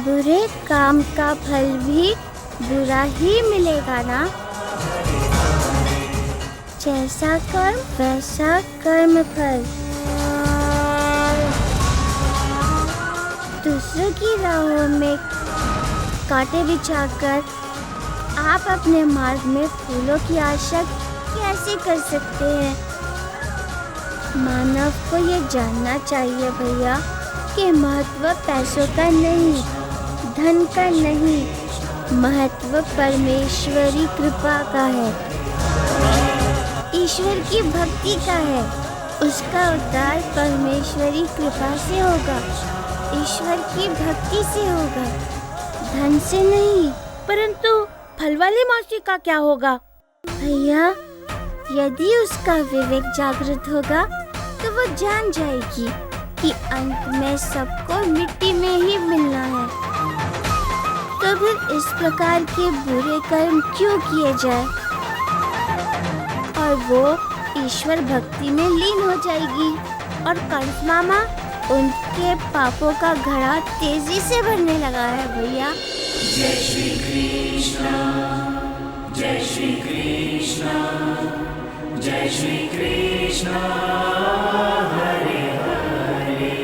बुरे काम का फल भी बुरा ही मिलेगा ना। जैसा कर्म वैसा कर्म फल। दूसरों की राहों में कांटे बिछाकर आप अपने मार्ग में फूलों की आशा कैसे कर सकते हैं? मानव को ये जानना चाहिए भैया कि महत्व पैसों का नहीं, धन का नहीं, महत्व परमेश्वरी कृपा का है, ईश्वर की भक्ति का है। उसका उद्धार परमेश्वरी कृपा से होगा, ईश्वर की भक्ति से होगा, धन से नहीं। परंतु फल वाली मौसी का क्या होगा? भैया, यदि उसका विवेक जागृत होगा तो वो जान जाएगी कि अंत में सबको मिट्टी में ही मिलना है। तो फिर इस प्रकार के बुरे कर्म क्यों किए जाए? और वो ईश्वर भक्ति में लीन हो जाएगी और कंस मामा उनके पापों का घड़ा तेजी से भरने लगा है भैया। जय श्री कृष्ण, जय श्री कृष्ण, जय श्री कृष्ण हरे हरे।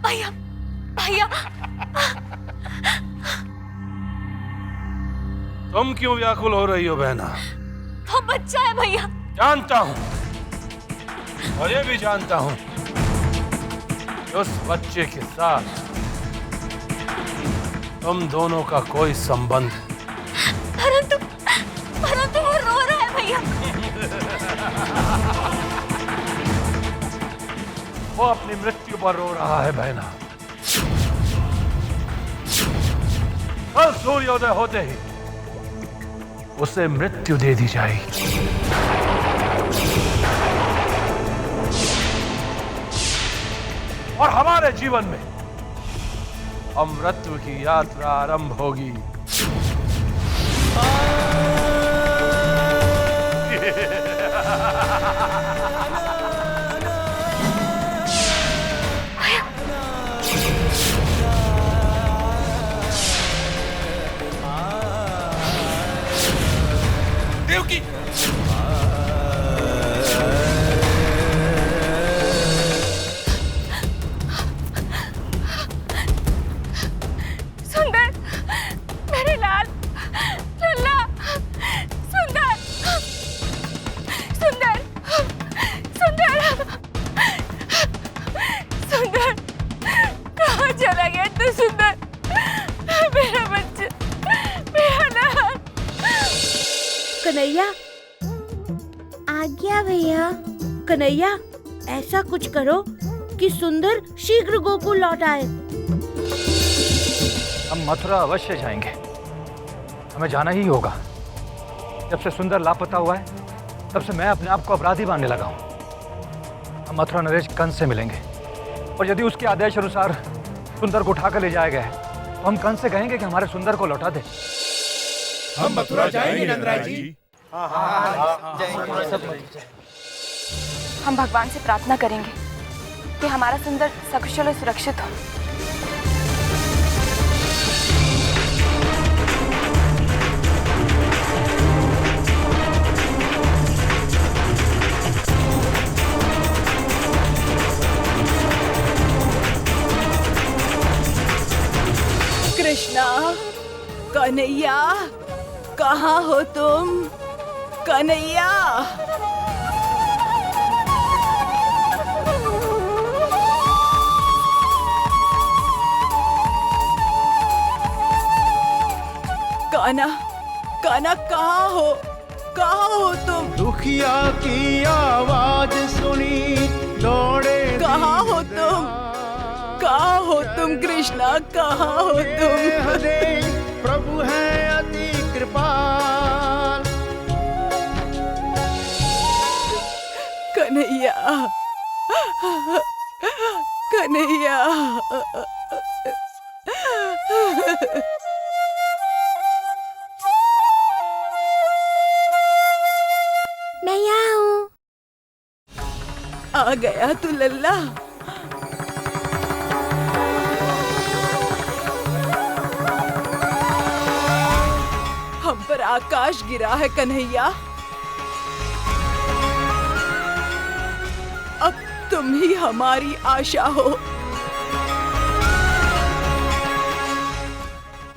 भैया, भैया, तुम क्यों व्याकुल हो रही हो बहना? वो बच्चा है भैया। जानता हूं, और ये भी जानता हूं कि उस बच्चे के साथ तुम दोनों का कोई संबंध। परंतु परंतु वो रो रहा है भैया। वो अपनी मृत्यु पर रो रहा है बहना। कल सूर्योदय होते ही उसे मृत्यु दे दी जाएगी। और हमारे जीवन में अमृतत्व की यात्रा आरंभ होगी। देवकी, सुंदर, मेरे लाल, लल्ला, सुंदर, सुंदर, सुंदर, सुंदर, कहाँ चला गया तू सुंदर? मेरा बच्चा, मेरा लाल। कन्हैया, आ गया भैया। कन्हैया, ऐसा कुछ करो कि सुंदर शीघ्र गोकुल लौट आए। हम मथुरा अवश्य जाएंगे, हमें जाना ही होगा। जब से सुंदर लापता हुआ है तब से मैं अपने आप को अपराधी मानने लगा हूँ। हम मथुरा नरेश कंस से मिलेंगे और यदि उसके आदेश अनुसार सुंदर को उठाकर ले जाया गया है तो हम कंस से कहेंगे कि हमारे सुंदर को लौटा दे। हम मथुरा जाएंगे नंदराज जी। हाँ, हम भगवान से प्रार्थना करेंगे कि हमारा सुंदर सकुशल और सुरक्षित हो। कृष्णा, कन्हैया, कहाँ हो तुम? कन्हैया, कान्हा, कान्हा कहाँ हो? कहाँ हो तुम? दुखिया की आवाज सुनी दौड़े। कहाँ हो तुम? कहाँ हो तुम कृष्णा? कहाँ हो तुम? हरे प्रभु है अति कृपाल। कन्हैया, कन्हैया, मैं यहाँ हूँ। आ गया तू लल्ला। हम पर आकाश गिरा है कन्हैया। अब तुम ही हमारी आशा हो।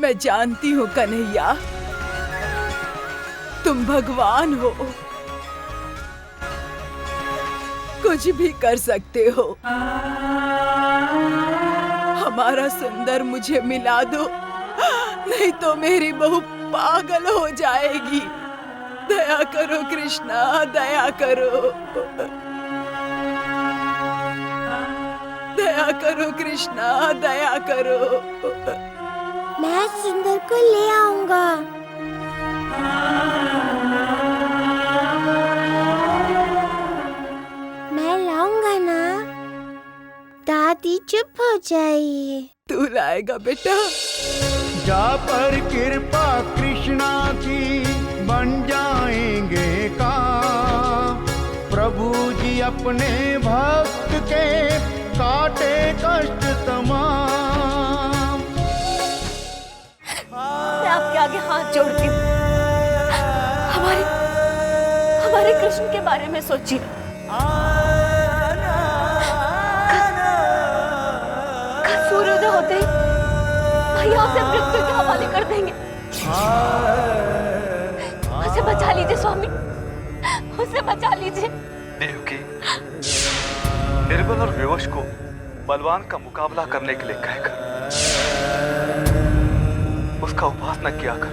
मैं जानती हूँ कन्हैया, तुम भगवान हो, कुछ भी कर सकते हो। हमारा सुंदर मुझे मिला दो, नहीं तो मेरी बहू पागल हो जाएगी। दया करो कृष्णा, दया करो, दया करो कृष्णा, दया करो। मैं सुंदर को ले आऊंगा। मैं लाऊंगा ना। दादी चुप हो जाइए। तू लाएगा बेटा? जा पर कृपा कृष्णा की बन जाएंगे काम। प्रभु जी अपने भक्त के काटे कष्ट तमाम। मैं आपके आगे हाथ जोड़ती हूँ। हमारे कृष्ण के बारे में सोचिए। कल सूर्योदय होते ही भैया उसे मृत्यु के हवाले कर देंगे। उसे बचा लीजिए स्वामी, उसे बचा लीजिए। देवकी निर्बल और विवश को बलवान का मुकाबला करने के लिए कहकर उसका उपासना किया कर।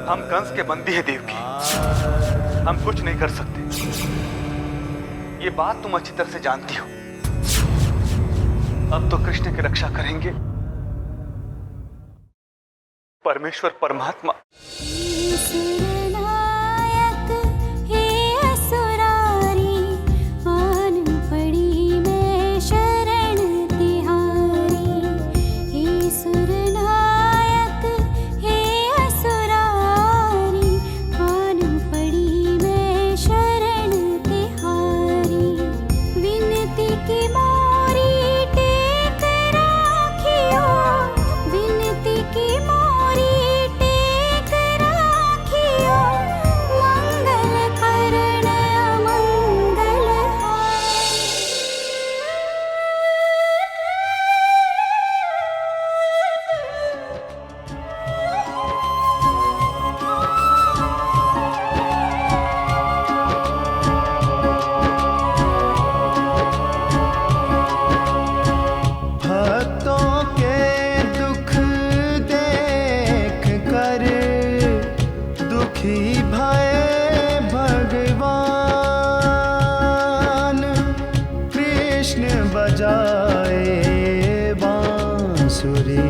हम कंस के बंदी हैं देवकी, हम कुछ नहीं कर सकते। ये बात तुम अच्छी तरह से जानती हो। अब तो कृष्ण की रक्षा करेंगे परमेश्वर परमात्मा। बजाए बांसुरी।